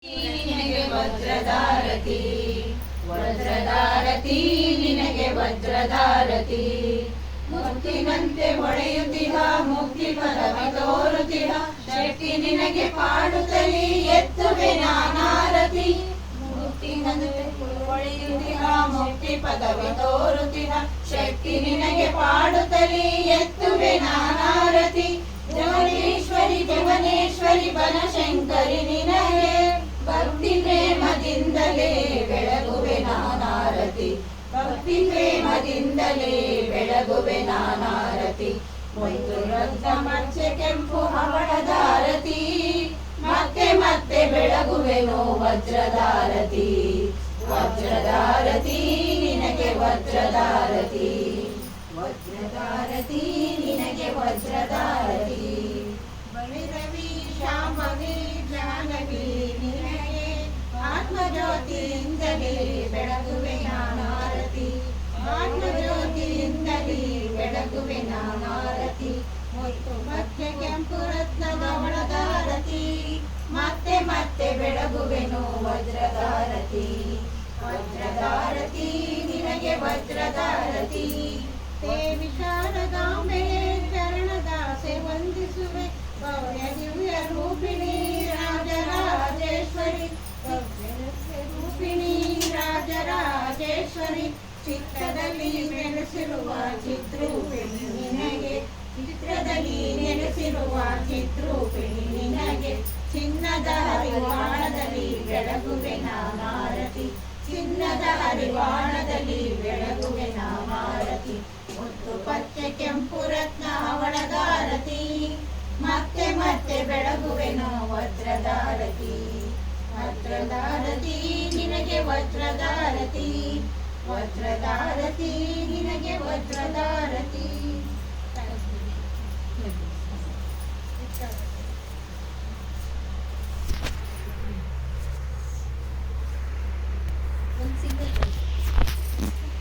ನಿನಗೆ ವಜ್ರದಾರತಿ ವಜ್ರದಾರತಿ ನಿನಗೆ ವಜ್ರದಾರತಿ ಮುತ್ತಿನಂತೆ ಹೊಳೆಯುತ್ತಿಹ ಮುಕ್ತಿ ಪದವಿ ತೋರುತ್ತಿಹ ಶಕ್ತಿ ನಿನಗೆ ಪಾಡುತ್ತಲೇ ಎತ್ತುವೆ ನಾನಾರತಿ ಮುತ್ತಿನಂತೆ ಹೊಳೆಯುತ್ತಿಹ ಮುಕ್ತಿ ಪದವಿ ತೋರುತ್ತಿಹ ಶಕ್ತಿ ನಿನಗೆ ಪಾಡುತ್ತಲೇ ಎತ್ತುವೆ ನಾನಾರತಿ ಜಗದೀಶ್ವರಿ ಭುವನೇಶ್ವರಿ ಬನಶಂಕರಿ ನಿನಗೆ ಭಕ್ತಿ ಪ್ರೇಮದಿಂದಲೇ ಬೆಳಗುವೆ ನಾನಾರತಿ ಭಕ್ತಿ ಪ್ರೇಮದಿಂದಲೇ ಬೆಳಗುವೆ ನಾನಾರತಿ ಒಂದು ರಕ್ತ ಮಚ್ಚೆ ಕೆಂಪು ಹವಳದಾರತಿ ಮತ್ತೆ ಮತ್ತೆ ಬೆಳಗುವೆನೋ ವಜ್ರದಾರತಿ ವಜ್ರದಾರತಿ ನಿನಗೆ ವಜ್ರದಾರತಿ ವಜ್ರದಾರತಿ ನಿನಗೆ ವಜ್ರದಾರತಿ ಬಳಿರವಿ ಶಾಂಭವಿ ಜಾಹ್ನವಿ ನಿನಗೆ ಆತ್ಮಜ್ಯೋತಿಯಿಂದಲೇ ಬೆಳಗುವೆ ನಾನಾರತಿ ಆತ್ಮಜ್ಯೋತಿಯಿಂದಲೇ ಬೆಳಗುವೆ ನಾನಾರತಿ ಮತ್ತು ಮತ್ತೆ ಕೆಂಪು ರತ್ನದ ಒಳದಾರತಿ ಮತ್ತೆ ಮತ್ತೆ ಬೆಳಗುವೆನು ವಜ್ರದಾರತಿ ವಜ್ರದಾರತಿ ನಿನಗೆ ವಜ್ರದಾರತಿ ದೇವಿ ಶಾರದಾಂಬೆಯೇ ಚರಣದಾಸೆ ವಂದಿಸುವೆ ಭವ್ಯ ದಿವ್ಯ ರೂಪಿಣಿ ರಾಜರಾಜೇಶ್ವರಿ ರೂಪಿಣಿ ರಾಜರಾಜೇಶ್ವರಿ ಚಿತ್ರದಲ್ಲಿ ನೆಲೆಸಿರುವ ಚಿತ್ರೂಪಿಣಿ ನಿನಗೆ ಚಿತ್ರದಲ್ಲಿ ನೆಲೆಸಿರುವ ಚಿತ್ರೂಪಿಣಿ ನಿನಗೆ ಚಿನ್ನದ ಹರಿವಾಣದಲ್ಲಿ ಬೆಳಗುವೆ ನಾನಾರತಿ ಚಿನ್ನದ ಹರಿವಾಣದಲ್ಲಿ ಬೆಳಗುವೆ ನಾನಾರತಿ ಮುತ್ತು ಪಚ್ಚೆ ಕೆಂಪು ರತ್ನ ಅವಳದಾರತಿ ಮತ್ತೆ ಮತ್ತೆ ಬೆಳಗುವೆನು ವಜ್ರದಾರತಿ ವಜ್ರದಾರತಿ ನಿನಗೆ ವಜ್ರದಾರತಿ ವಜ್ರದಾರತಿ ನಿನಗೆ ವಜ್ರದಾರತಿ